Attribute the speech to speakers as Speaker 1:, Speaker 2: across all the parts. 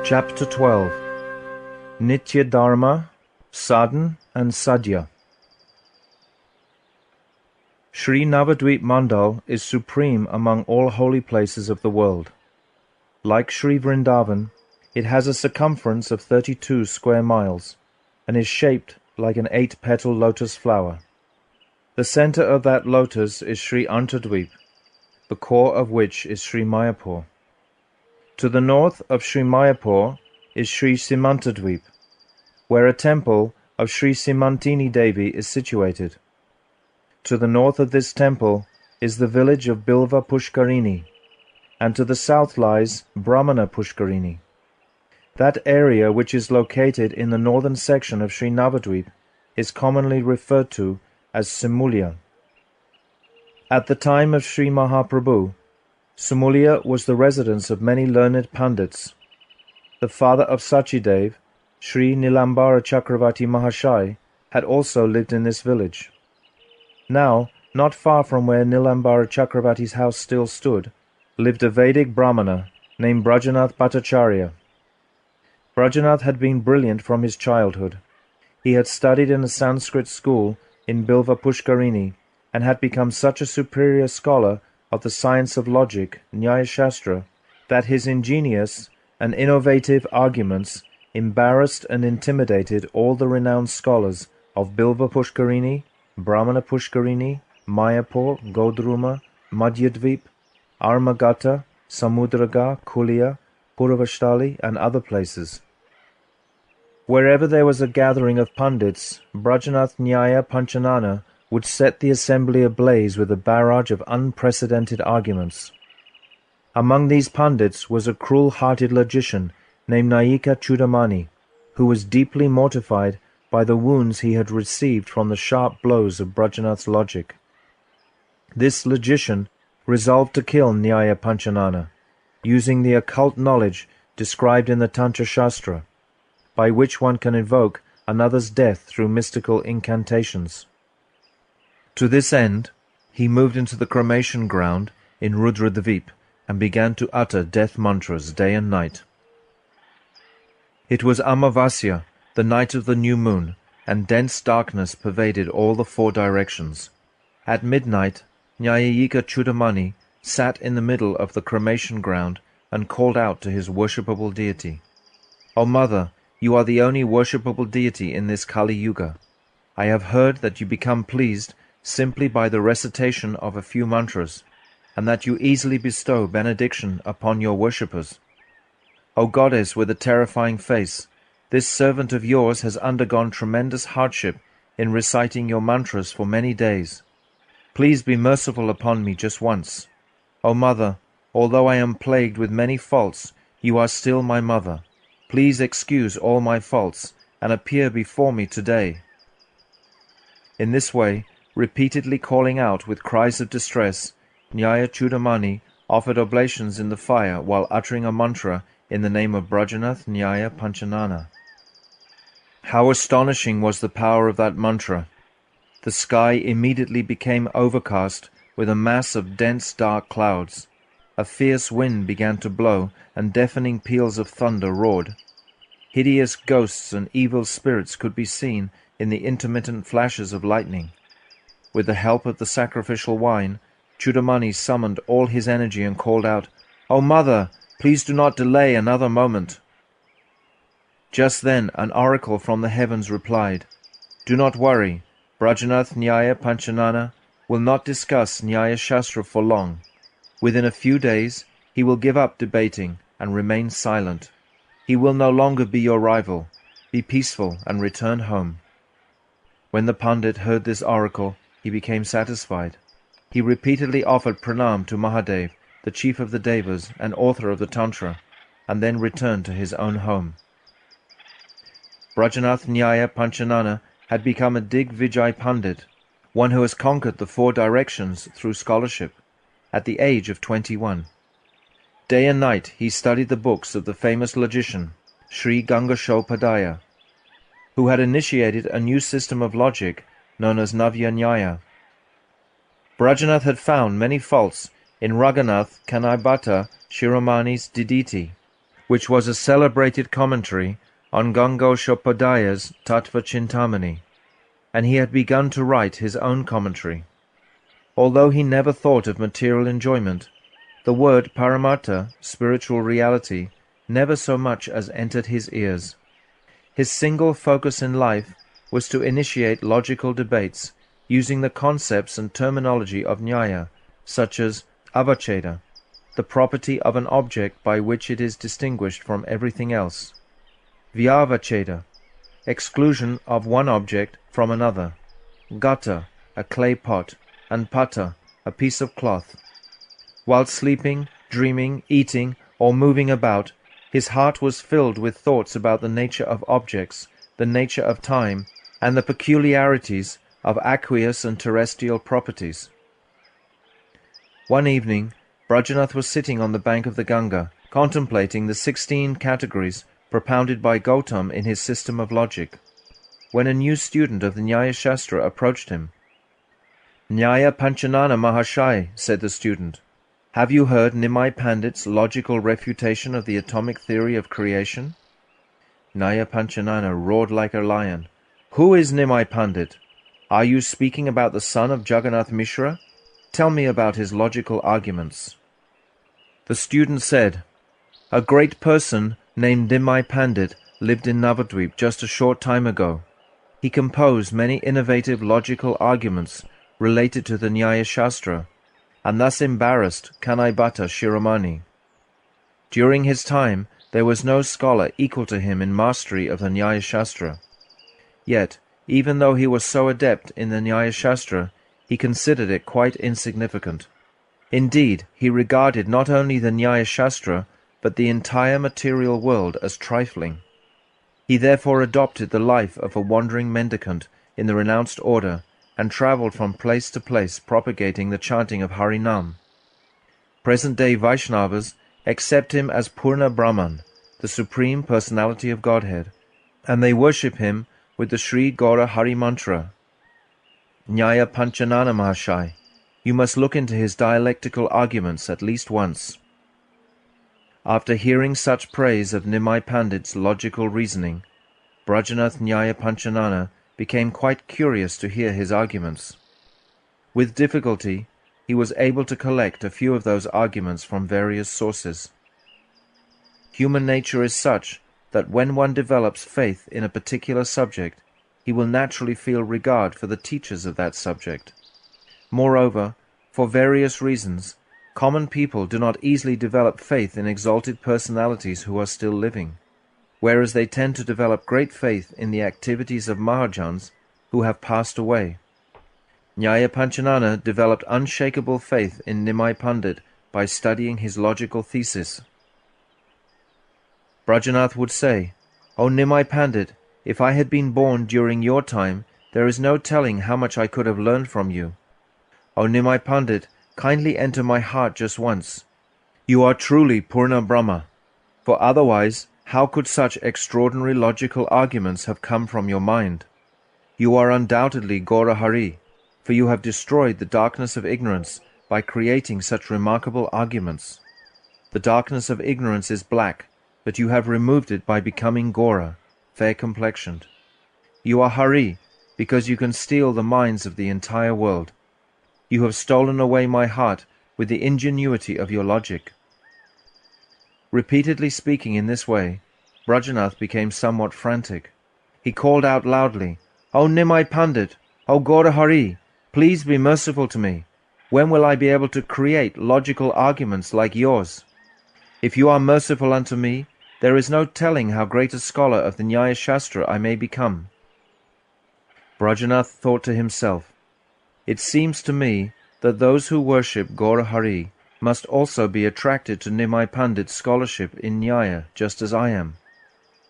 Speaker 1: Chapter 12. Nitya Dharma, Sadhana and Sadhya. Sri Navadvip Mandal is supreme among all holy places of the world. Like Sri Vrindavan, it has a circumference of 32 square miles and is shaped like an 8-petal lotus flower. The center of that lotus is Sri Antardvip, the core of which is Sri Mayapur. To the north of Sri Mayapur is Sri Simantadvip, where a temple of Sri Simantini Devi is situated. To the north of this temple is the village of Bilva Pushkarini, and to the south lies Brahmana Pushkarini. That area which is located in the northern section of Sri Navadvip is commonly referred to as Simulya. At the time of Sri Mahaprabhu, Simulya was the residence of many learned Pandits. The father of Sachidev, Sri Nilambara Chakravarti Mahashai, had also lived in this village. Now, not far from where Nilambara Chakravarti's house still stood, lived a Vedic Brahmana named Brajanath Bhattacharya. Brajanath had been brilliant from his childhood. He had studied in a Sanskrit school in Bilva Pushkarini and had become such a superior scholar of the science of logic, Nyaya Shastra, that his ingenious and innovative arguments embarrassed and intimidated all the renowned scholars of Bilva Pushkarini, Brahmana Pushkarini, Mayapur, Godruma, Madhyadvip, Armagata, Samudraga, Kulia, Puravashtali, and other places. Wherever there was a gathering of Pandits, Brajanath Nyaya Panchanana would set the assembly ablaze with a barrage of unprecedented arguments. Among these Pandits was a cruel-hearted logician named Nayika Chudamani, who was deeply mortified by the wounds he had received from the sharp blows of Brajanath's logic. This logician resolved to kill Nyaya Panchanana, using the occult knowledge described in the Tantra Shastra, by which one can evoke another's death through mystical incantations. To this end, he moved into the cremation ground in Rudradvip and began to utter death mantras day and night. It was Amavasya, the night of the new moon, and dense darkness pervaded all the 4 directions. At midnight, Nyayika Chudamani sat in the middle of the cremation ground and called out to his worshipable deity, "O Mother, you are the only worshipable deity in this Kali Yuga. I have heard that you become pleased simply by the recitation of a few mantras, and that you easily bestow benediction upon your worshippers. O Goddess with a terrifying face, this servant of yours has undergone tremendous hardship in reciting your mantras for many days. Please be merciful upon me just once. O Mother, although I am plagued with many faults, you are still my mother. Please excuse all my faults and appear before me today." In this way, repeatedly calling out with cries of distress, Nyaya Chudamani offered oblations in the fire while uttering a mantra in the name of Brajanath Nyaya Panchanana. How astonishing was the power of that mantra! The sky immediately became overcast with a mass of dense dark clouds. A fierce wind began to blow, and deafening peals of thunder roared. Hideous ghosts and evil spirits could be seen in the intermittent flashes of lightning. With the help of the sacrificial wine, Chudamani summoned all his energy and called out, "O Mother, please do not delay another moment." Just then an oracle from the heavens replied, "Do not worry, Brajanath Nyaya Panchanana will not discuss Nyaya Shastra for long. Within a few days he will give up debating and remain silent. He will no longer be your rival. Be peaceful and return home." When the Pandit heard this oracle, he became satisfied. He repeatedly offered pranam to Mahadev, the chief of the Devas and author of the Tantra, and then returned to his own home. Brajanath Nyaya Panchanana had become a Digvijay Pandit, one who has conquered the 4 directions through scholarship, at the age of 21. Day and night he studied the books of the famous logician, Sri Gangashopadhyaya, who had initiated a new system of logic known as Navya Nyaya. Brajanath had found many faults in Raghunath Kanai Bhatta Shiromani's Diditi, which was a celebrated commentary on Gangoshopadhyay's Tattva Chintamani, and he had begun to write his own commentary. Although he never thought of material enjoyment, the word Paramartha, spiritual reality, never so much as entered his ears. His single focus in life was to initiate logical debates using the concepts and terminology of Nyaya, such as avacheda, the property of an object by which it is distinguished from everything else; vyavacheda, exclusion of one object from another; gata, a clay pot; and pata, a piece of cloth. While sleeping, dreaming, eating, or moving about, his heart was filled with thoughts about the nature of objects, the nature of time, and the peculiarities of aqueous and terrestrial properties. One evening, Brajanath was sitting on the bank of the Ganga, contemplating the 16 categories propounded by Gautam in his system of logic, when a new student of the Nyaya Shastra approached him. "Nyaya Panchanana Mahashai," said the student, "have you heard Nimai Pandit's logical refutation of the atomic theory of creation?" Nyaya Panchanana roared like a lion. "Who is Nimai Pandit? Are you speaking about the son of Jagannath Mishra? Tell me about his logical arguments." The student said, "A great person named Nimai Pandit lived in Navadvip just a short time ago. He composed many innovative logical arguments related to the Nyaya Shastra, and thus embarrassed Kanai Bhatta Shiromani. During his time, there was no scholar equal to him in mastery of the Nyaya Shastra. Yet, even though he was so adept in the Nyaya Shastra, he considered it quite insignificant. Indeed, he regarded not only the Nyaya Shastra, but the entire material world as trifling. He therefore adopted the life of a wandering mendicant in the renounced order, and travelled from place to place propagating the chanting of Harinam. Present-day Vaishnavas accept him as Purna Brahman, the Supreme Personality of Godhead, and they worship him with the Sri Gaura Hari Mantra. Nyaya Panchanana Mahashai, you must look into his dialectical arguments at least once." After hearing such praise of Nimai Pandit's logical reasoning, Brajanath Nyaya Panchanana became quite curious to hear his arguments. With difficulty, he was able to collect a few of those arguments from various sources. Human nature is such that when one develops faith in a particular subject, he will naturally feel regard for the teachers of that subject. Moreover, for various reasons, common people do not easily develop faith in exalted personalities who are still living, whereas they tend to develop great faith in the activities of Mahajans who have passed away. Nyaya Panchanana developed unshakable faith in Nimai Pandit by studying his logical thesis. Brajanath would say, "O Nimai Pandit, if I had been born during your time, there is no telling how much I could have learned from you. O Nimai Pandit, kindly enter my heart just once. You are truly Purna Brahma, for otherwise how could such extraordinary logical arguments have come from your mind? You are undoubtedly Gaura Hari, for you have destroyed the darkness of ignorance by creating such remarkable arguments. The darkness of ignorance is black, but you have removed it by becoming Gaura, fair-complexioned. You are Hari, because you can steal the minds of the entire world. You have stolen away my heart with the ingenuity of your logic." Repeatedly speaking in this way, Brajanath became somewhat frantic. He called out loudly, "O Nimai Pandit, O Gaura Hari, please be merciful to me. When will I be able to create logical arguments like yours? If you are merciful unto me, there is no telling how great a scholar of the Nyaya Shastra I may become." Brajanath thought to himself, "It seems to me that those who worship Gaura Hari must also be attracted to Nimai Pandit's scholarship in Nyaya, just as I am.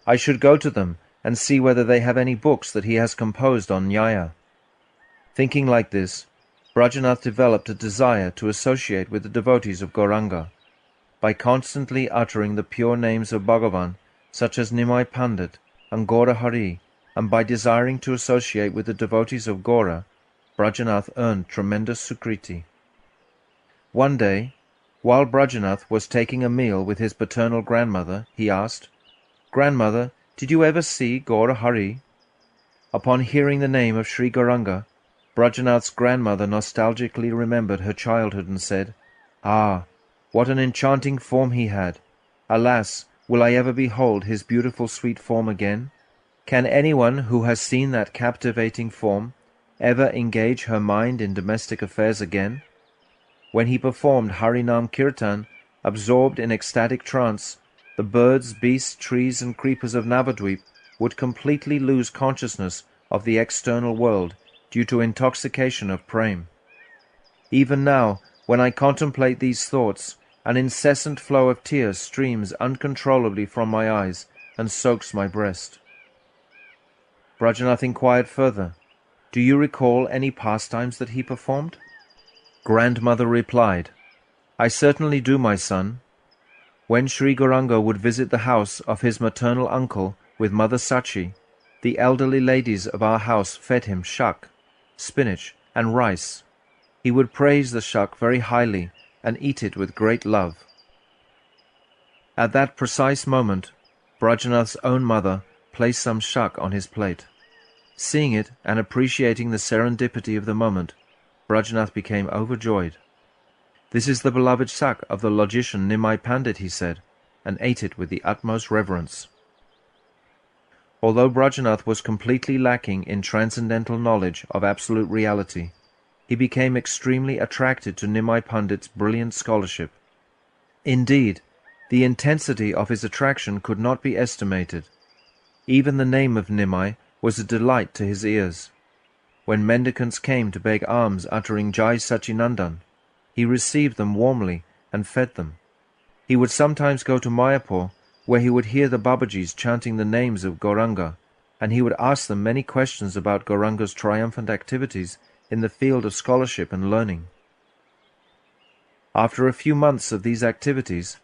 Speaker 1: I should go to them and see whether they have any books that he has composed on Nyaya." Thinking like this, Brajanath developed a desire to associate with the devotees of Gauranga. By constantly uttering the pure names of Bhagavan, such as Nimai Pandit and Gaura Hari, and by desiring to associate with the devotees of Gaura, Brajanath earned tremendous sukriti. One day, While Brajanath was taking a meal with his paternal grandmother, he asked, "Grandmother, did you ever see Gaura Hari?" Upon hearing the name of Sri Gauranga, Brajanath's grandmother nostalgically remembered her childhood and said, "Ah, what an enchanting form he had! Alas, will I ever behold his beautiful sweet form again? Can anyone who has seen that captivating form ever engage her mind in domestic affairs again?" When he performed Harinam Kirtan, absorbed in ecstatic trance, the birds, beasts, trees, and creepers of Navadvip would completely lose consciousness of the external world due to intoxication of prem. Even now, when I contemplate these thoughts, an incessant flow of tears streams uncontrollably from my eyes and soaks my breast. Brajanath inquired further, "Do you recall any pastimes that he performed?" Grandmother replied, "I certainly do, my son. When Sri Gauranga would visit the house of his maternal uncle with Mother Sachi, the elderly ladies of our house fed him shak, spinach, and rice. He would praise the shak very highly and eat it with great love." At that precise moment, Brajanath's own mother placed some shak on his plate. Seeing it and appreciating the serendipity of the moment, Brajanath became overjoyed. "This is the beloved shak of the logician Nimai Pandit," he said, and ate it with the utmost reverence. Although Brajanath was completely lacking in transcendental knowledge of absolute reality, he became extremely attracted to Nimai Pandit's brilliant scholarship. Indeed, the intensity of his attraction could not be estimated. Even the name of Nimai was a delight to his ears. When mendicants came to beg alms uttering Jai Sachinandan, he received them warmly and fed them. He would sometimes go to Mayapur, where he would hear the Babajis chanting the names of Gauranga, and he would ask them many questions about Gauranga's triumphant activities in the field of scholarship and learning. After a few months of these activities,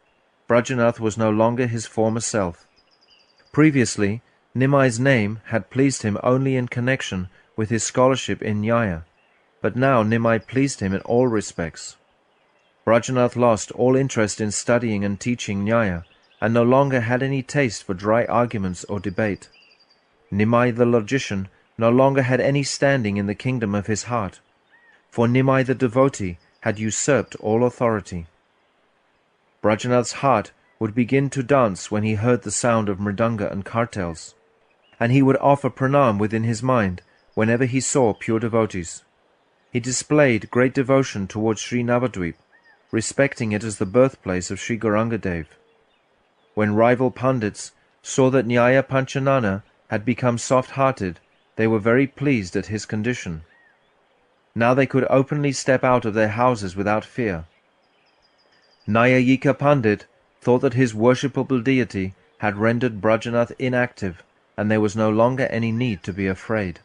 Speaker 1: Brajanath was no longer his former self. Previously, Nimai's name had pleased him only in connection with his scholarship in Nyaya, but now Nimai pleased him in all respects. Brajanath lost all interest in studying and teaching Nyaya, and no longer had any taste for dry arguments or debate. Nimai the logician no longer had any standing in the kingdom of his heart, for Nimai the devotee had usurped all authority. Brajanath's heart would begin to dance when he heard the sound of mridanga and kartals, and he would offer pranam within his mind whenever he saw pure devotees. He displayed great devotion towards Sri Navadvip, respecting it as the birthplace of Sri Gauranga Dev. When rival pandits saw that Nyaya Panchanana had become soft-hearted, they were very pleased at his condition. Now they could openly step out of their houses without fear. Nyayika Pandit thought that his worshipable deity had rendered Brajanath inactive, and there was no longer any need to be afraid.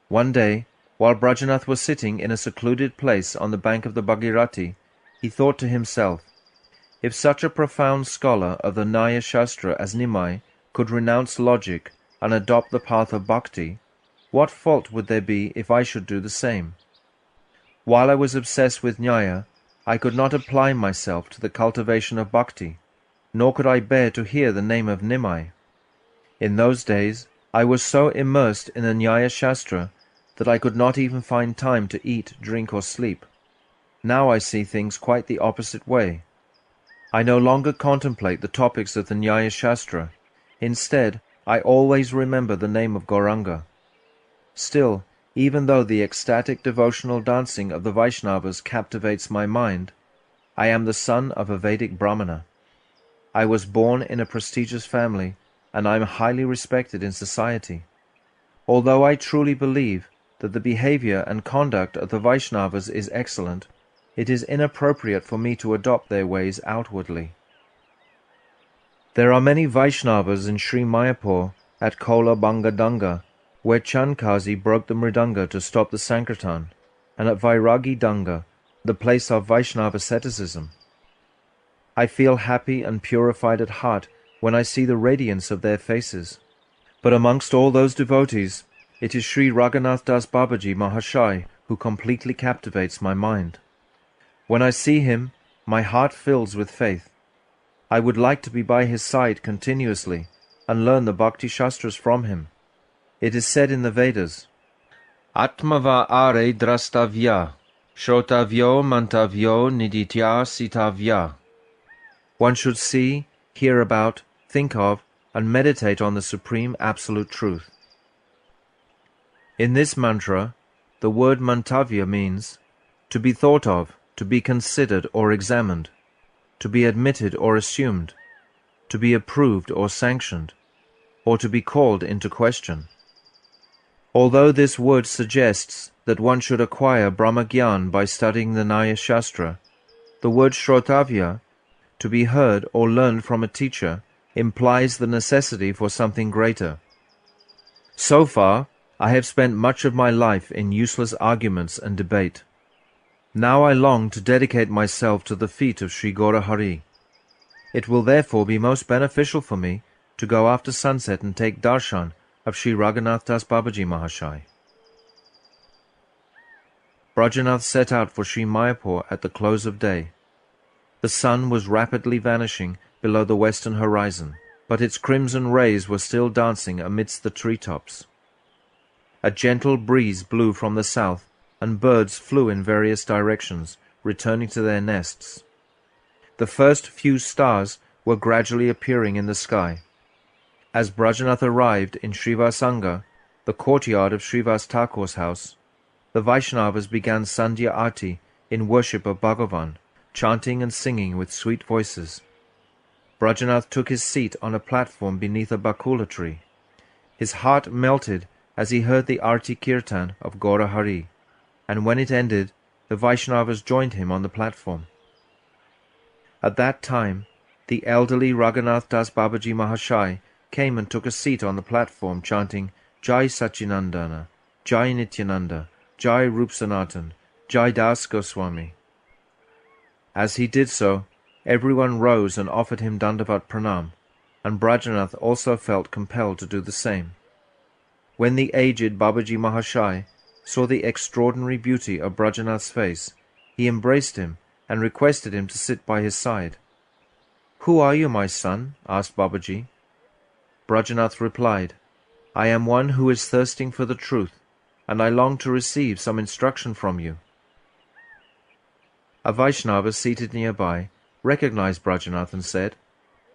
Speaker 1: One day, while Brajanath was sitting in a secluded place on the bank of the Bhagirathi, he thought to himself, "If such a profound scholar of the Nyaya Shastra as Nimai could renounce logic and adopt the path of bhakti, what fault would there be if I should do the same? While I was obsessed with Nyaya, I could not apply myself to the cultivation of bhakti, nor could I bear to hear the name of Nimai. In those days, I was so immersed in the Nyaya Shastra that I could not even find time to eat, drink, or sleep. Now I see things quite the opposite way. I no longer contemplate the topics of the Nyaya Shastra. Instead, I always remember the name of Gauranga. Still, even though the ecstatic devotional dancing of the Vaishnavas captivates my mind, I am the son of a Vedic Brahmana. I was born in a prestigious family, and I am highly respected in society. Although I truly believe that the behavior and conduct of the Vaishnavas is excellent, it is inappropriate for me to adopt their ways outwardly. There are many Vaishnavas in Sri Mayapur at Kola Bangadanga, where Chandkazi broke the mridanga to stop the Sankirtan, and at Vairagi Danga, the place of Vaishnava asceticism. I feel happy and purified at heart when I see the radiance of their faces. But amongst all those devotees, it is Sri Raghunath Das Babaji Mahashai who completely captivates my mind. When I see him, my heart fills with faith. I would like to be by his side continuously and learn the Bhakti Shastras from him. It is said in the Vedas, Atmava are drastavya, shrotavyo mantavyo niditya sitavya. One should see, hear about, think of, and meditate on the Supreme Absolute Truth. In this mantra, the word mantavya means to be thought of, to be considered or examined, to be admitted or assumed, to be approved or sanctioned, or to be called into question. Although this word suggests that one should acquire Brahmagyan by studying the Nyaya Shastra, the word Shrotavya, to be heard or learned from a teacher, implies the necessity for something greater. So far, I have spent much of my life in useless arguments and debate. Now I long to dedicate myself to the feet of Sri Gaura Hari. It will therefore be most beneficial for me to go after sunset and take darshan of Sri Raghunath Das Babaji Mahashai. Brajanath set out for Sri Mayapur at the close of day. The sun was rapidly vanishing below the western horizon, but its crimson rays were still dancing amidst the treetops. A gentle breeze blew from the south, and birds flew in various directions, returning to their nests. The first few stars were gradually appearing in the sky. As Brajanath arrived in Srivasanga, the courtyard of Srivas Thakur's house, the Vaishnavas began Sandhya Arti in worship of Bhagavan, chanting and singing with sweet voices. Brajanath took his seat on a platform beneath a bakula tree. His heart melted as he heard the Arti Kirtan of Gaura Hari, and when it ended, the Vaishnavas joined him on the platform. At that time, the elderly Raghunath Das Babaji Mahashai came and took a seat on the platform, chanting Jai Sachinandana, Jai Nityananda, Jai Rup Sanatan, Jai Das Goswami. As he did so, everyone rose and offered him Dandavat Pranam, and Brajanath also felt compelled to do the same. When the aged Babaji Mahashai saw the extraordinary beauty of Brajanath's face, he embraced him and requested him to sit by his side. "Who are you, my son?" asked Babaji. Brajanath replied, "I am one who is thirsting for the truth, and I long to receive some instruction from you." A Vaishnava seated nearby recognized Brajanath and said,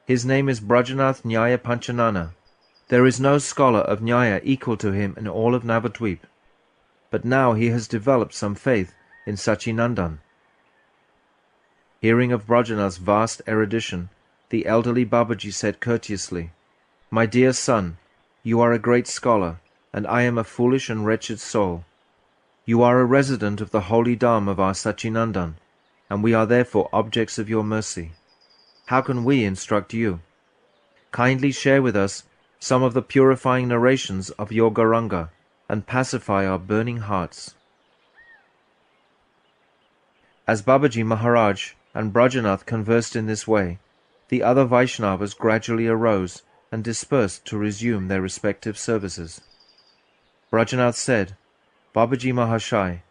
Speaker 1: "His name is Brajanath Nyaya Panchanana. There is no scholar of Nyaya equal to him in all of Navadvip. But now he has developed some faith in Sachinandan." Hearing of Brajanath's vast erudition, the elderly Babaji said courteously, "My dear son, you are a great scholar, and I am a foolish and wretched soul. You are a resident of the holy Dham of our Sachinandan, and we are therefore objects of your mercy. How can we instruct you? Kindly share with us some of the purifying narrations of your Gauranga, and pacify our burning hearts." As Babaji Maharaj and Brajanath conversed in this way, the other Vaishnavas gradually arose and dispersed to resume their respective services. Brajanath said, "Babaji Mahashai,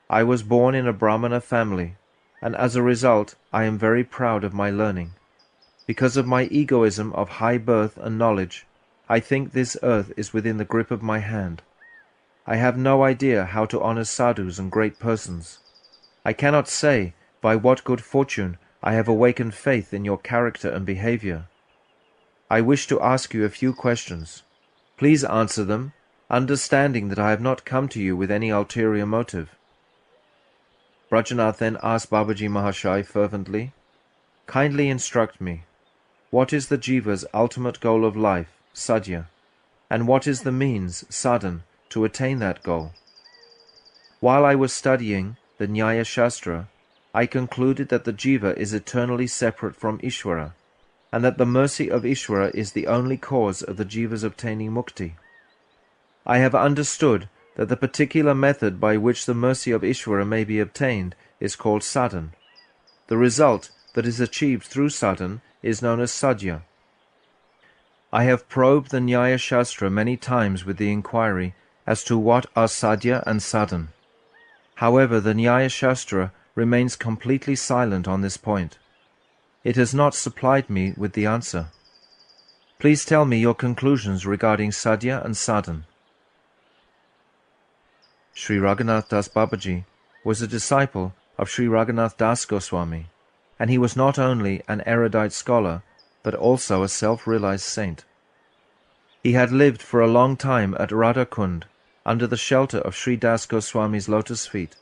Speaker 1: I was born in a Brahmana family, and as a result I am very proud of my learning. Because of my egoism of high birth and knowledge, I think this earth is within the grip of my hand. I have no idea how to honor sadhus and great persons. I cannot say by what good fortune I have awakened faith in your character and behavior. I wish to ask you a few questions. Please answer them, understanding that I have not come to you with any ulterior motive." Brajanath then asked Babaji Mahashai fervently, "Kindly instruct me. What is the jiva's ultimate goal of life, Sadhya, and what is the means, sadhan, to attain that goal? While I was studying the Nyaya Shastra, I concluded that the jiva is eternally separate from Ishvara, and that the mercy of Ishvara is the only cause of the jiva's obtaining mukti. I have understood that the particular method by which the mercy of Ishvara may be obtained is called sadhan. The result that is achieved through sadhan is known as sadhya. I have probed the Nyaya Shastra many times with the inquiry as to what are sadhya and sadhan. However, the Nyaya Shastra remains completely silent on this point. It has not supplied me with the answer. Please tell me your conclusions regarding Sadhya and Sadhana. Sri Raghunath Das Babaji was a disciple of Sri Raghunath Das Goswami, and he was not only an erudite scholar, but also a self-realized saint. He had lived for a long time at Radhakund, under the shelter of Sri Das Goswami's lotus feet,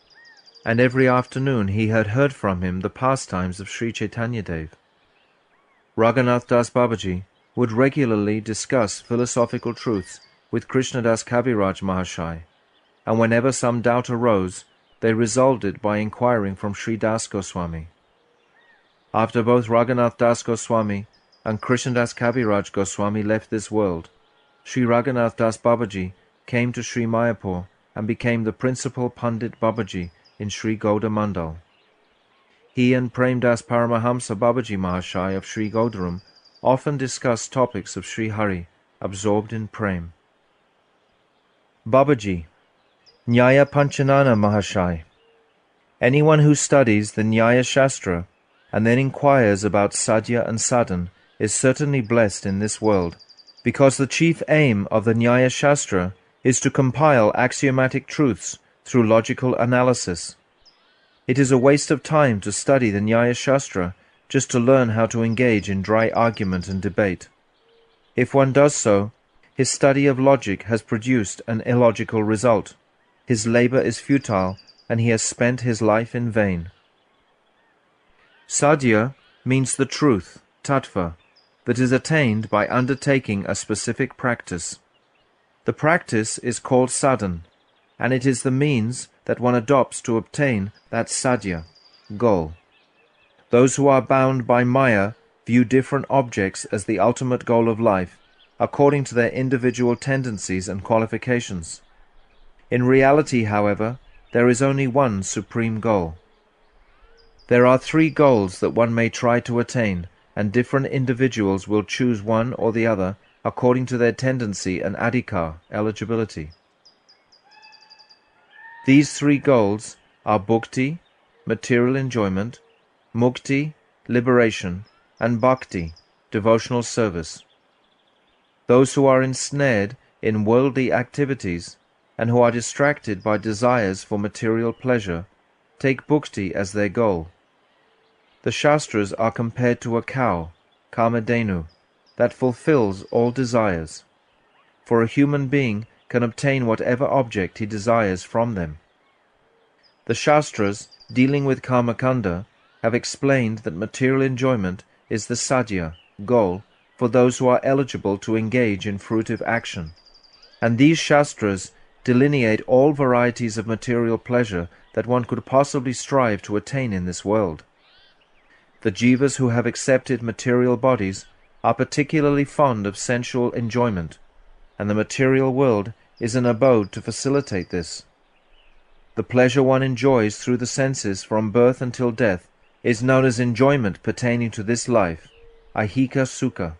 Speaker 1: and every afternoon he had heard from him the pastimes of Sri Chaitanya Dev. Raghunath Das Babaji would regularly discuss philosophical truths with Krishnadas Kaviraj Mahashai, and whenever some doubt arose, they resolved it by inquiring from Sri Das Goswami. After both Raghunath Das Goswami and Krishnadas Kaviraj Goswami left this world, Sri Raghunath Das Babaji came to Sri Mayapur and became the principal Pandit Babaji in Sri Gauda Mandal. He and Prem Das Paramahamsa Babaji Mahashai of Sri Gaudaram often discussed topics of Sri Hari, absorbed in Prem. Babaji, Nyaya Panchanana Mahashai. Anyone who studies the Nyaya Shastra and then inquires about Sadhya and Sadhana is certainly blessed in this world, because the chief aim of the Nyaya Shastra is to compile axiomatic truths through logical analysis. It is a waste of time to study the Nyaya Shastra just to learn how to engage in dry argument and debate. If one does so, his study of logic has produced an illogical result. His labor is futile, and he has spent his life in vain. Sadhya means the truth, tattva, that is attained by undertaking a specific practice. The practice is called sadhana, and it is the means that one adopts to obtain that sadhya, goal. Those who are bound by Maya view different objects as the ultimate goal of life, according to their individual tendencies and qualifications. In reality, however, there is only one supreme goal. There are three goals that one may try to attain, and different individuals will choose one or the other according to their tendency and adhikar, eligibility. These three goals are bhukti, material enjoyment, mukti, liberation, and bhakti, devotional service. Those who are ensnared in worldly activities and who are distracted by desires for material pleasure take bhukti as their goal. The Shastras are compared to a cow, Kamadhenu, that fulfills all desires. For a human being can obtain whatever object he desires from them. The Shastras, dealing with Kamakanda, have explained that material enjoyment is the sadhya, goal, for those who are eligible to engage in fruitive action. And these Shastras delineate all varieties of material pleasure that one could possibly strive to attain in this world. The jivas who have accepted material bodies are particularly fond of sensual enjoyment, and the material world is an abode to facilitate this. The pleasure one enjoys through the senses from birth until death is known as enjoyment pertaining to this life, ahika sukha.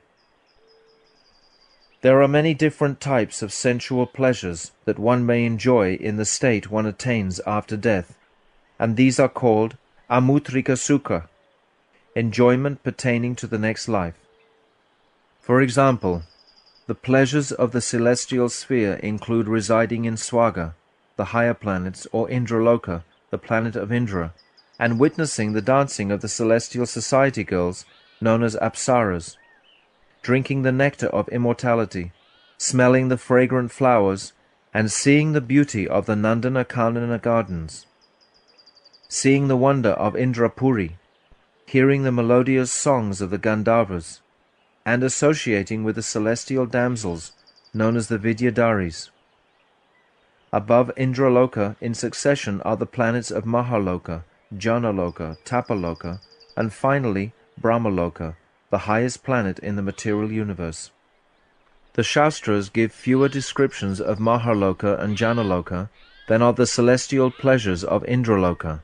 Speaker 1: There are many different types of sensual pleasures that one may enjoy in the state one attains after death, and these are called amutrika sukha, enjoyment pertaining to the next life. For example, the pleasures of the celestial sphere include residing in Swaga, the higher planets, or Indraloka, the planet of Indra, and witnessing the dancing of the celestial society girls known as Apsaras, drinking the nectar of immortality, smelling the fragrant flowers, and seeing the beauty of the Nandana Kanana gardens, seeing the wonder of Indrapuri, hearing the melodious songs of the Gandharvas, and associating with the celestial damsels known as the Vidyadharis. Above Indraloka in succession are the planets of Mahaloka, Janaloka, Tapaloka, and finally Brahmaloka, the highest planet in the material universe. The Shastras give fewer descriptions of Mahaloka and Janaloka than of the celestial pleasures of Indraloka,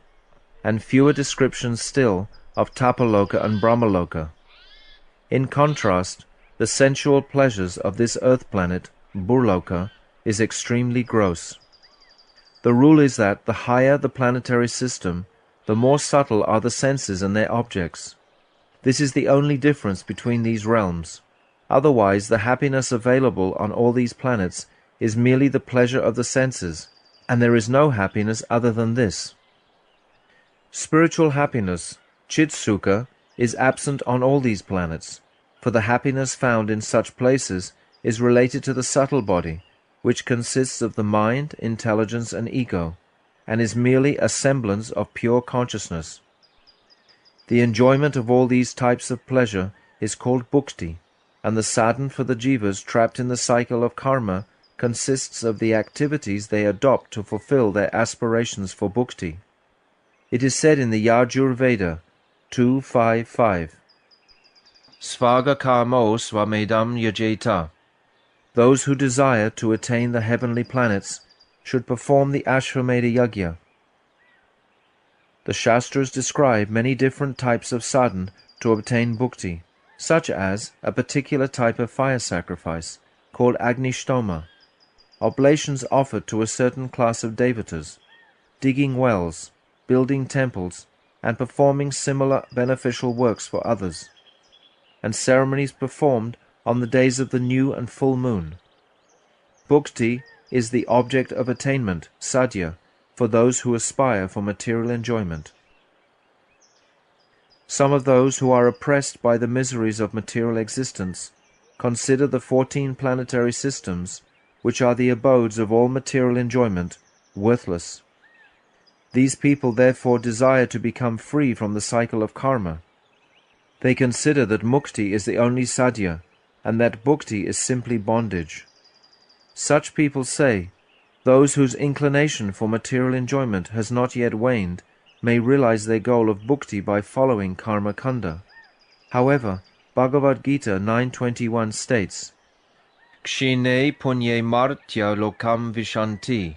Speaker 1: and fewer descriptions still of Tapaloka and Brahmaloka. In contrast, the sensual pleasures of this earth planet, Burloka, is extremely gross. The rule is that the higher the planetary system, the more subtle are the senses and their objects. This is the only difference between these realms. Otherwise, the happiness available on all these planets is merely the pleasure of the senses, and there is no happiness other than this. Spiritual happiness, Chit-sukha, is absent on all these planets, for the happiness found in such places is related to the subtle body, which consists of the mind, intelligence, and ego, and is merely a semblance of pure consciousness. The enjoyment of all these types of pleasure is called bhukti, and the sadhana for the jivas trapped in the cycle of karma consists of the activities they adopt to fulfill their aspirations for bhukti. It is said in the Yajur Veda 2.5.5, Svaga karmo swamedam yajeta. Those who desire to attain the heavenly planets should perform the Ashvamedha Yajna. The Shastras describe many different types of sadhana to obtain bhukti, such as a particular type of fire sacrifice, called Agnishtoma, oblations offered to a certain class of devatas, digging wells, building temples, and performing similar beneficial works for others, and ceremonies performed on the days of the new and full moon. Bhukti is the object of attainment, Sadhya, for those who aspire for material enjoyment. Some of those who are oppressed by the miseries of material existence consider the 14 planetary systems, which are the abodes of all material enjoyment, worthless. These people therefore desire to become free from the cycle of karma. They consider that mukti is the only sadhya, and that bhukti is simply bondage. Such people say, those whose inclination for material enjoyment has not yet waned may realize their goal of bhukti by following karma kanda. However, Bhagavad Gita 9.21 states, Kshine punye martya lokam vishanti.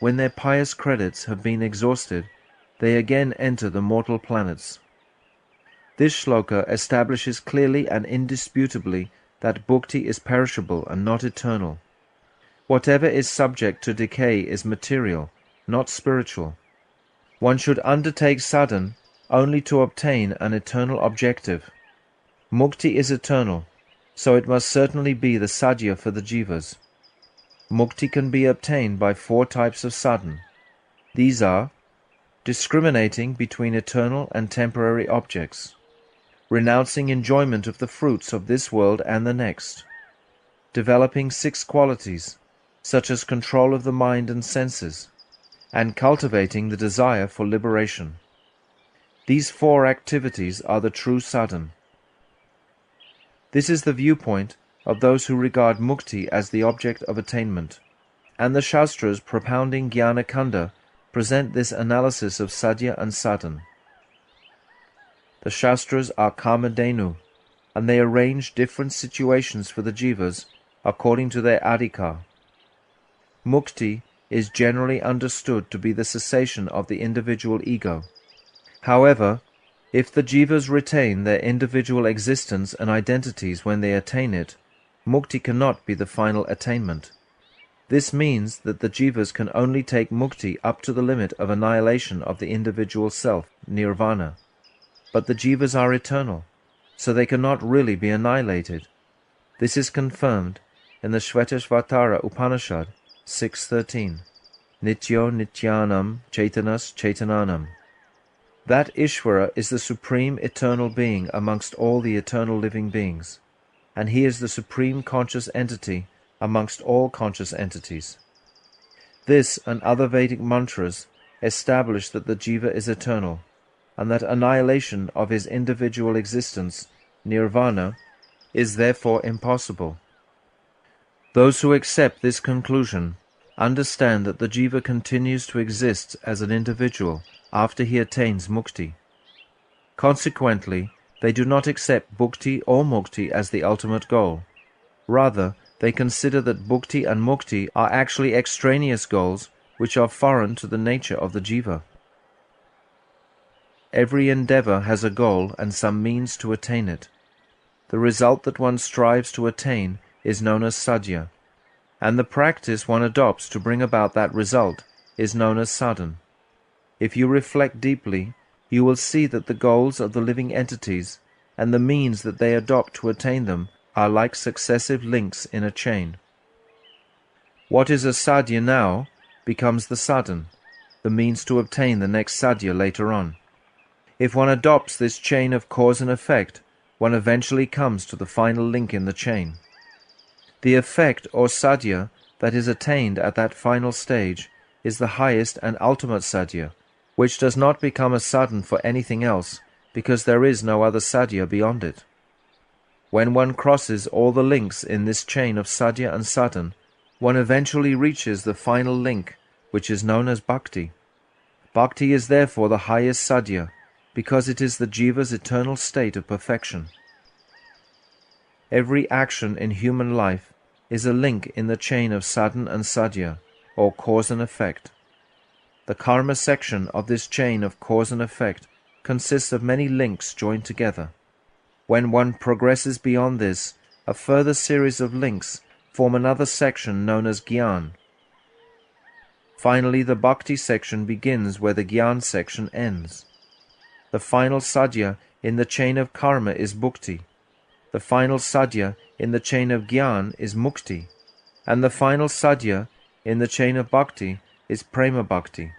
Speaker 1: When their pious credits have been exhausted, they again enter the mortal planets. This shloka establishes clearly and indisputably that bhukti is perishable and not eternal. Whatever is subject to decay is material, not spiritual. One should undertake sadhana only to obtain an eternal objective. Mukti is eternal, so it must certainly be the sadhya for the jivas. Mukti can be obtained by 4 types of sadhana. These are discriminating between eternal and temporary objects, renouncing enjoyment of the fruits of this world and the next, developing 6 qualities, such as control of the mind and senses, and cultivating the desire for liberation. These 4 activities are the true sadhana. This is the viewpoint of those who regard mukti as the object of attainment, and the Shastras propounding Jnana Kanda present this analysis of sadhya and sadhana. The Shastras are Kamadhenu, and they arrange different situations for the jivas according to their adhikar. Mukti is generally understood to be the cessation of the individual ego. However, if the jivas retain their individual existence and identities when they attain it, mukti cannot be the final attainment. This means that the jivas can only take mukti up to the limit of annihilation of the individual self, nirvana. But the jivas are eternal, so they cannot really be annihilated. This is confirmed in the Shvetashvatara Upanishad 6.13, Nityo Nityanam Chaitanas Chaitananam. That Ishvara is the supreme eternal being amongst all the eternal living beings, and he is the supreme conscious entity amongst all conscious entities. This and other Vedic mantras establish that the jiva is eternal, and that annihilation of his individual existence, nirvana, is therefore impossible. Those who accept this conclusion understand that the jiva continues to exist as an individual after he attains mukti. Consequently, they do not accept bhukti or mukti as the ultimate goal. Rather, they consider that bhukti and mukti are actually extraneous goals which are foreign to the nature of the jiva. Every endeavor has a goal and some means to attain it. The result that one strives to attain is known as sadhya, and the practice one adopts to bring about that result is known as sadhana. If you reflect deeply, you will see that the goals of the living entities and the means that they adopt to attain them are like successive links in a chain. What is a sadhya now becomes the sadhan, the means to obtain the next sadhya later on. If one adopts this chain of cause and effect, one eventually comes to the final link in the chain. The effect or sadhya that is attained at that final stage is the highest and ultimate sadhya, which does not become a sadhan for anything else, because there is no other sadhya beyond it. When one crosses all the links in this chain of sadhya and sadhan, one eventually reaches the final link, which is known as bhakti. Bhakti is therefore the highest sadhya, because it is the jiva's eternal state of perfection. Every action in human life is a link in the chain of sadhan and sadhya, or cause and effect. The karma section of this chain of cause and effect consists of many links joined together. When one progresses beyond this, a further series of links form another section known as Gyan. Finally, the Bhakti section begins where the Gyan section ends. The final sadhya in the chain of karma is bhukti. The final sadhya in the chain of Gyan is mukti. And the final sadhya in the chain of bhakti is prema bhakti.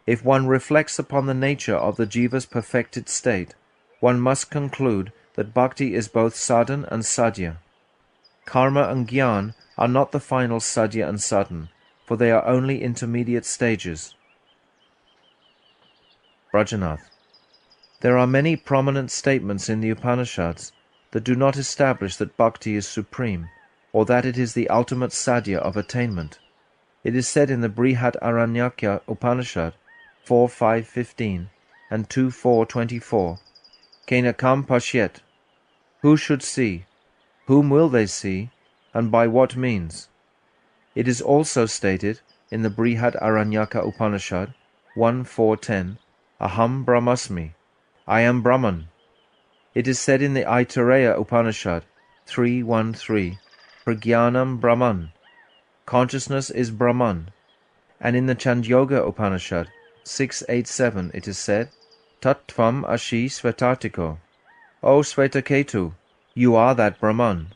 Speaker 1: If one reflects upon the nature of the jiva's perfected state, one must conclude that bhakti is both sadhan and sadhya. Karma and Gyan are not the final sadhya and sadhan, for they are only intermediate stages. Brajanath. There are many prominent statements in the Upanishads that do not establish that bhakti is supreme, or that it is the ultimate sadhya of attainment. It is said in the Brihadaranyaka Upanishad 4.5.15 and 2.4.24, Kenakam pashyet, who should see, whom will they see, and by what means? It is also stated in the Brihadaranyaka Upanishad 1.4.10, Aham Brahmasmi, I am Brahman. It is said in the Aitareya Upanishad 3.1.3, Pragyanam Brahman, consciousness is Brahman. And in the Chandyoga Upanishad 6.8.7 it is said, Tattvam ashi svetatiko, O Svetaketu, you are that Brahman.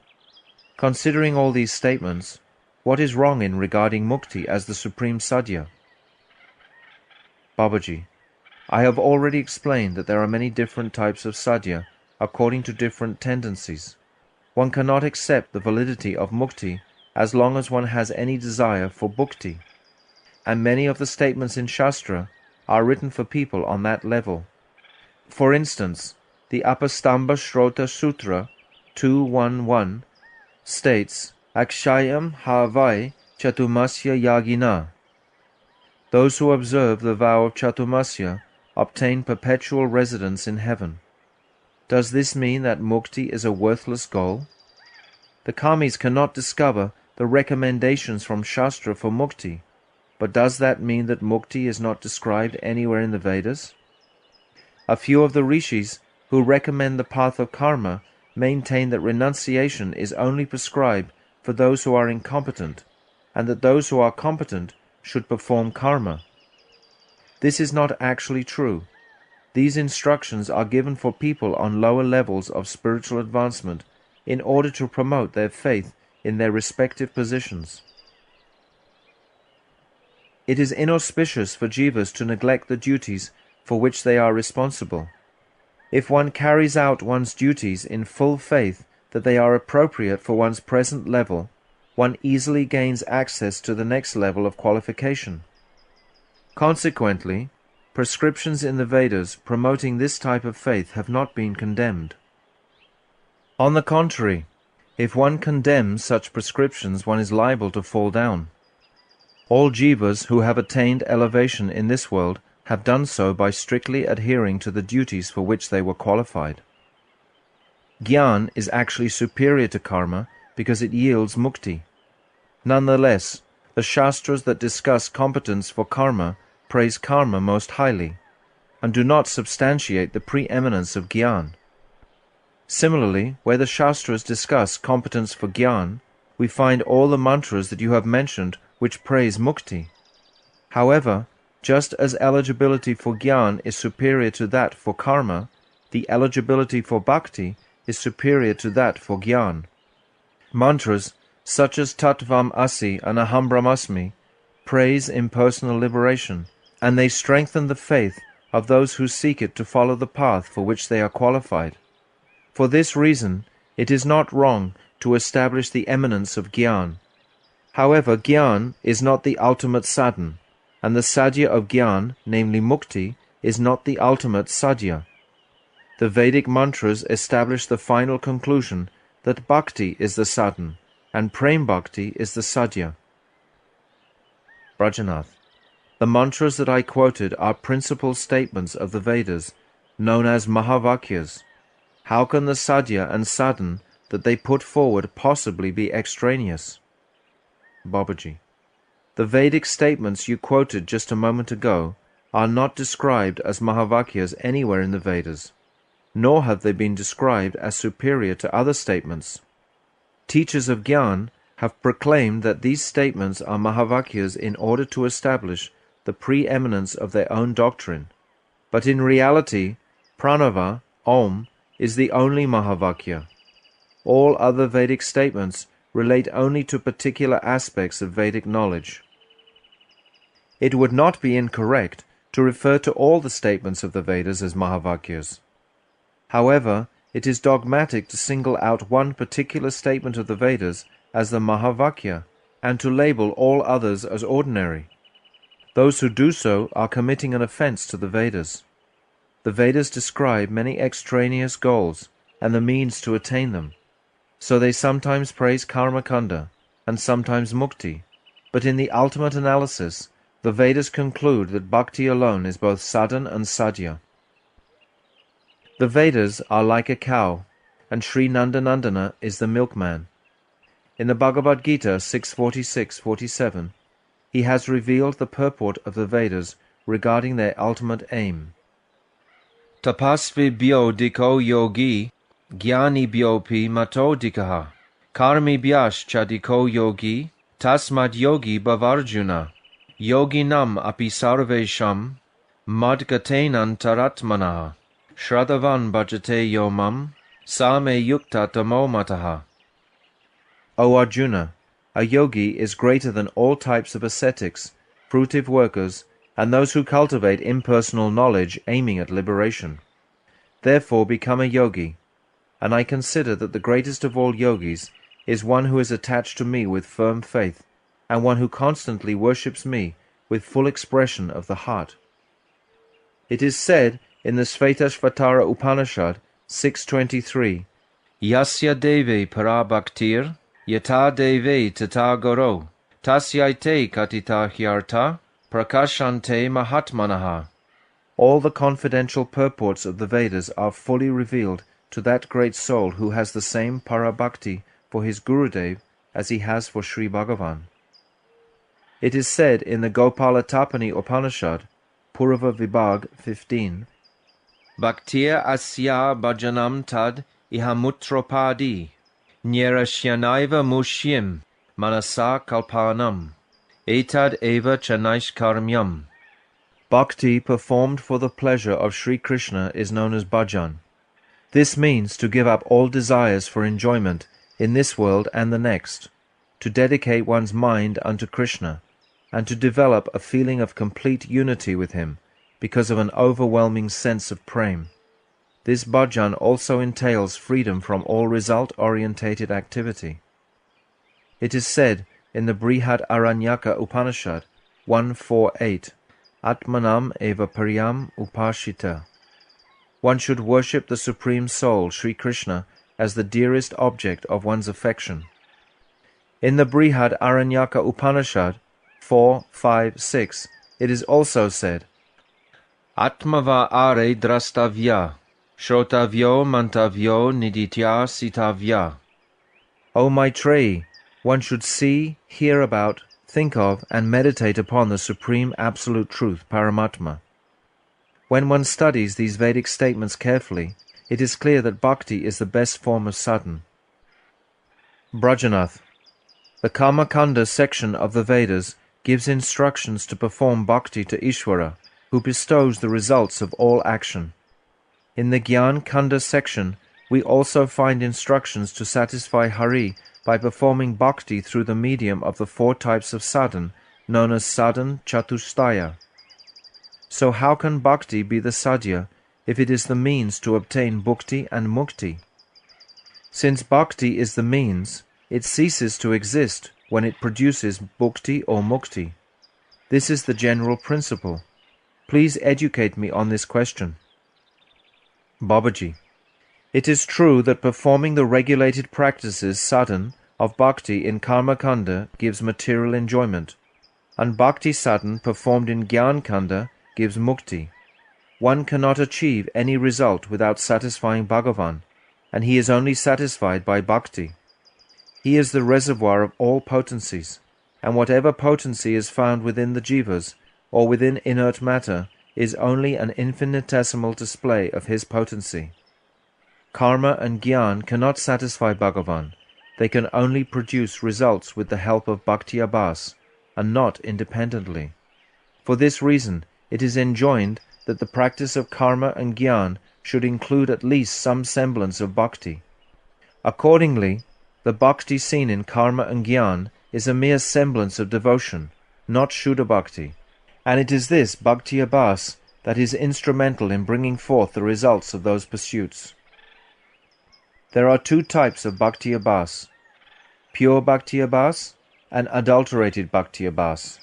Speaker 1: Considering all these statements, what is wrong in regarding mukti as the supreme sadhya? Babaji, I have already explained that there are many different types of sadhya according to different tendencies. One cannot accept the validity of mukti as long as one has any desire for bhukti, and many of the statements in Shastra are written for people on that level. For instance, the Apastamba Shrota Sutra 2.1.1 states, Akshayam havai chatumasya yagina. Those who observe the vow of chatumasya obtain perpetual residence in heaven. Does this mean that mukti is a worthless goal? The karmis cannot discover the recommendations from Shastra for mukti, but does that mean that mukti is not described anywhere in the Vedas? A few of the rishis who recommend the path of karma maintain that renunciation is only prescribed for those who are incompetent, and that those who are competent should perform karma. This is not actually true. These instructions are given for people on lower levels of spiritual advancement in order to promote their faith in their respective positions. It is inauspicious for jivas to neglect the duties for which they are responsible. If one carries out one's duties in full faith that they are appropriate for one's present level, one easily gains access to the next level of qualification. Consequently, prescriptions in the Vedas promoting this type of faith have not been condemned. On the contrary, if one condemns such prescriptions, one is liable to fall down. All jivas who have attained elevation in this world have done so by strictly adhering to the duties for which they were qualified. Gyan is actually superior to karma because it yields mukti. Nonetheless, the Shastras that discuss competence for karma praise karma most highly, and do not substantiate the preeminence of Gyan. Similarly, where the Shastras discuss competence for Gyan, we find all the mantras that you have mentioned which praise mukti. However, Just as eligibility for Gyan is superior to that for karma, the eligibility for bhakti is superior to that for Gyan. Mantras such as Tattvam Asi and Aham Brahmasmi praise impersonal liberation, and they strengthen the faith of those who seek it to follow the path for which they are qualified. For this reason, it is not wrong to establish the eminence of Gyan. However, Gyan is not the ultimate sadhan, and the Sadhya of Gyan, namely Mukti, is not the ultimate Sadhya. The Vedic mantras establish the final conclusion that Bhakti is the sadhan, and Prem Bhakti is the Sadhya. Brajanath. The mantras that I quoted are principal statements of the Vedas, known as Mahavakyas. How can the Sadhya and sadhan that they put forward possibly be extraneous? Babaji. The Vedic statements you quoted just a moment ago are not described as Mahavakyas anywhere in the Vedas, nor have they been described as superior to other statements. Teachers of Gyan have proclaimed that these statements are Mahavakyas in order to establish the preeminence of their own doctrine. But in reality, Pranava, Om, is the only Mahavakya. All other Vedic statements relate only to particular aspects of Vedic knowledge. It would not be incorrect to refer to all the statements of the Vedas as Mahavakyas. However, it is dogmatic to single out one particular statement of the Vedas as the Mahavakya, and to label all others as ordinary. Those who do so are committing an offense to the Vedas. The Vedas describe many extraneous goals and the means to attain them. So they sometimes praise Karmakanda and sometimes Mukti, but in the ultimate analysis, the Vedas conclude that Bhakti alone is both sadhan and sadhya. The Vedas are like a cow, and Sri Nandanandana is the milkman. In the Bhagavad Gita 6.46-47, he has revealed the purport of the Vedas regarding their ultimate aim. Tapasvibhyo diko yogi, jnanibhyopi mato dikaha, karmibhyascha diko yogi, tasmad yogi bhavarjuna, yoginam api sarvesham, madgatenan taratmanaha, shradhavan bhajate yomam, same yukta tamo mataha. O Arjuna, a yogi is greater than all types of ascetics, fruitive workers, and those who cultivate impersonal knowledge aiming at liberation. Therefore become a yogi, and I consider that the greatest of all yogis is one who is attached to me with firm faith, and one who constantly worships me with full expression of the heart. It is said in the Svetasvatara Upanishad 6.23, Yasya deve parabhaktir, yata deve tata goro, tasyaite katita hyarta, prakashante mahatmanaha. All the confidential purports of the Vedas are fully revealed to that great soul who has the same parabhakti for his Gurudev as he has for Sri Bhagavan. It is said in the Gopalatapani Upanishad, Purva Vibhag 15, Bhaktir asya bhajanam tad ihamutropadi, nyerashyanaiva mushyam manasa kalpanam, etad eva chanaishkarmyam. Bhakti performed for the pleasure of Sri Krishna is known as bhajan. This means to give up all desires for enjoyment in this world and the next, to dedicate one's mind unto Krishna, and to develop a feeling of complete unity with him because of an overwhelming sense of prem. This bhajan also entails freedom from all result-orientated activity. It is said in the Brihad Aranyaka Upanishad 1.4.8, Atmanam eva pariyam upashita. One should worship the Supreme Soul, Sri Krishna, as the dearest object of one's affection. In the Brihad Aranyaka Upanishad 4.5.6, it is also said, Atmava are drastavya, shrotavyo mantavyo niditya sitavya. O Maitreyi, one should see, hear about, think of, and meditate upon the Supreme Absolute Truth, Paramatma. When one studies these Vedic statements carefully, it is clear that bhakti is the best form of sadhan. Brajanath. The Karmakanda section of the Vedas gives instructions to perform bhakti to Ishvara, who bestows the results of all action. In the Gyan Kanda section, we also find instructions to satisfy Hari by performing bhakti through the medium of the 4 types of sadhan, known as sadhan chatushtaya. So how can bhakti be the sadhya if it is the means to obtain bhukti and mukti? Since bhakti is the means, it ceases to exist when it produces bhukti or mukti. This is the general principle. Please educate me on this question. Babaji, it is true that performing the regulated practices sadhan of bhakti in karma kanda gives material enjoyment, and bhakti sadhan performed in gyan kanda gives mukti. One cannot achieve any result without satisfying Bhagavan, and he is only satisfied by bhakti. He is the reservoir of all potencies, and whatever potency is found within the jivas, or within inert matter, is only an infinitesimal display of his potency. Karma and Gyan cannot satisfy Bhagavan. They can only produce results with the help of Bhakti Abhas, and not independently. For this reason, it is enjoined that the practice of karma and Gyan should include at least some semblance of bhakti. Accordingly, the bhakti seen in karma and Gyan is a mere semblance of devotion, not Shuddha bhakti, and it is this Bhakti Abhas that is instrumental in bringing forth the results of those pursuits. There are 2 types of Bhakti Abhas, pure Bhakti Abhas and adulterated Bhakti Abhas.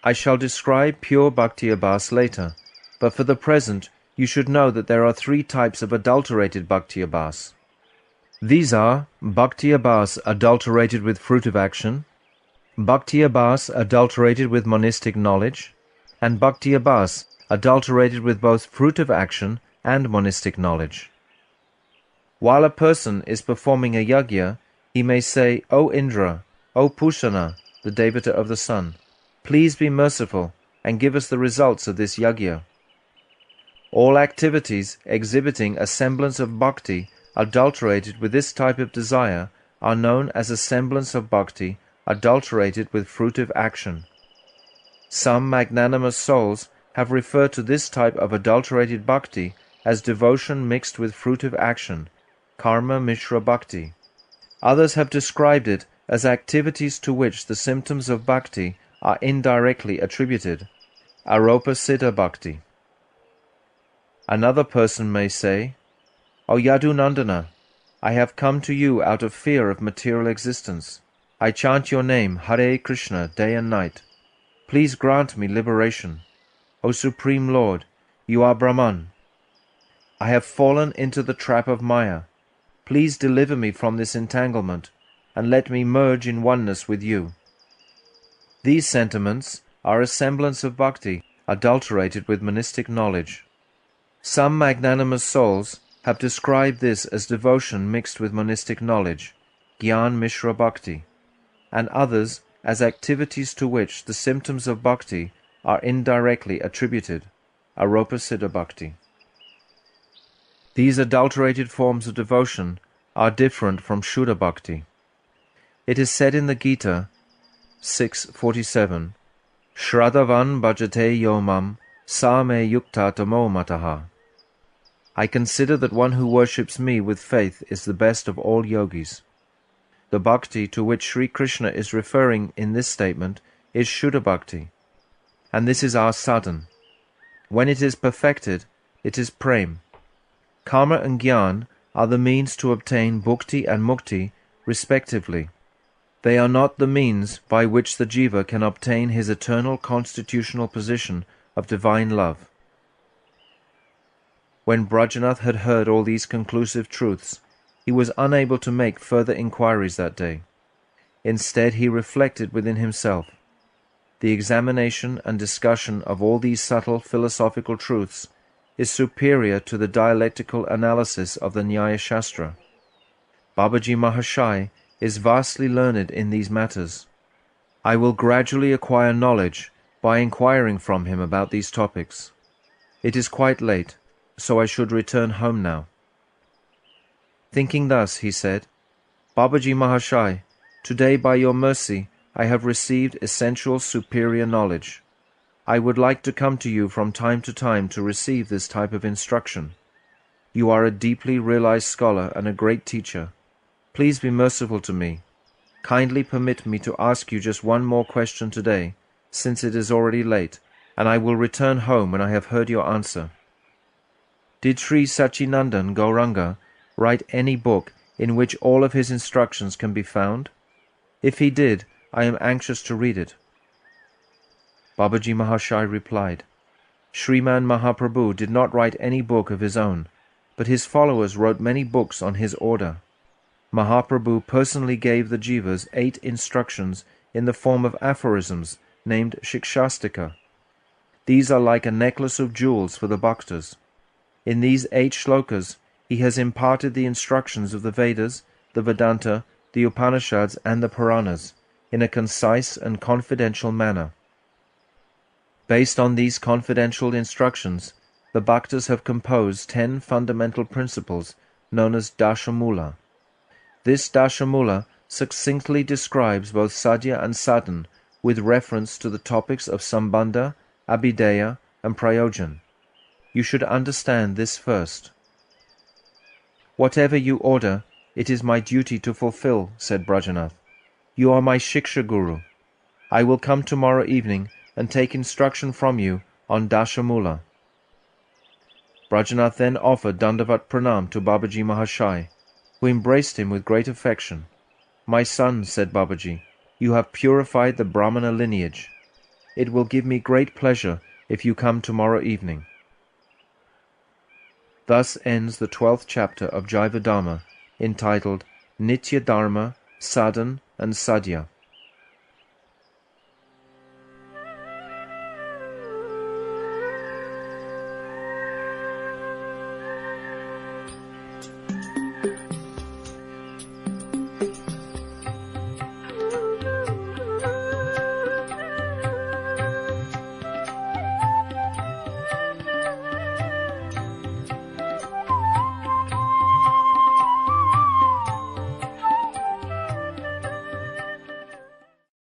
Speaker 1: I shall describe pure Bhakti Abhas later, but for the present you should know that there are 3 types of adulterated Bhakti Abhas. These are Bhakti Abhas adulterated with fruit of action, Bhakti Abhas adulterated with monistic knowledge, and Bhakti Abhas adulterated with both fruit of action and monistic knowledge. While a person is performing a yajna, he may say, O Indra, O Pushana, the Devata of the sun, please be merciful and give us the results of this yajna. All activities exhibiting a semblance of bhakti adulterated with this type of desire are known as a semblance of bhakti adulterated with fruit of action. Some magnanimous souls have referred to this type of adulterated bhakti as devotion mixed with fruit of action, karma mishra bhakti. Others have described it as activities to which the symptoms of bhakti are indirectly attributed, aropa siddha bhakti. Another person may say, O Yadunandana, I have come to you out of fear of material existence. I chant your name, Hare Krishna, day and night. Please grant me liberation. O Supreme Lord, you are Brahman. I have fallen into the trap of Maya. Please deliver me from this entanglement, and let me merge in oneness with you. These sentiments are a semblance of bhakti, adulterated with monistic knowledge. Some magnanimous souls have described this as devotion mixed with monistic knowledge, Gyan Mishra Bhakti, and others as activities to which the symptoms of bhakti are indirectly attributed, Aropa Siddha Bhakti. These adulterated forms of devotion are different from Shuddha Bhakti. It is said in the Gita 6.47, Shradhavan bhajate yomam sa me yukta tamo mataha. I consider that one who worships me with faith is the best of all yogis. The bhakti to which Sri Krishna is referring in this statement is Shuddha Bhakti, and this is our sadhan. When it is perfected, it is prem. Karma and Gyan are the means to obtain bhukti and mukti, respectively. They are not the means by which the jiva can obtain his eternal constitutional position of divine love. When Brajanath had heard all these conclusive truths, he was unable to make further inquiries that day. Instead, he reflected within himself. The examination and discussion of all these subtle philosophical truths is superior to the dialectical analysis of the Nyaya Shastra. Babaji Mahashai is vastly learned in these matters. I will gradually acquire knowledge by inquiring from him about these topics. It is quite late, so I should return home now. Thinking thus, he said, Babaji Mahashai, today by your mercy I have received essential superior knowledge. I would like to come to you from time to time to receive this type of instruction. You are a deeply realized scholar and a great teacher. Please be merciful to me. Kindly permit me to ask you just one more question today, since it is already late, and I will return home when I have heard your answer. Did Sri Sachinandan Gauranga write any book in which all of his instructions can be found? If he did, I am anxious to read it. Babaji Mahashai replied, Sriman Mahaprabhu did not write any book of his own, but his followers wrote many books on his order. Mahaprabhu personally gave the Jivas 8 instructions in the form of aphorisms named Shikshastika. These are like a necklace of jewels for the Bhaktas. In these 8 shlokas, he has imparted the instructions of the Vedas, the Vedanta, the Upanishads and the Puranas in a concise and confidential manner. Based on these confidential instructions, the Bhaktas have composed 10 fundamental principles known as Dashamula. This Dashamula succinctly describes both Sadhya and Sadhana with reference to the topics of Sambandha, Abhideya and Prayojan. You should understand this first. Whatever you order, it is my duty to fulfill, said Brajanath. You are my Shiksha Guru. I will come tomorrow evening and take instruction from you on Dashamula. Brajanath then offered Dandavat Pranam to Babaji Mahashai, who embraced him with great affection. My son, said Babaji, you have purified the Brahmana lineage. It will give me great pleasure if you come tomorrow evening. Thus ends the 12th chapter of Jaiva Dharma, entitled Nitya Dharma, Sadhana and Sadhya.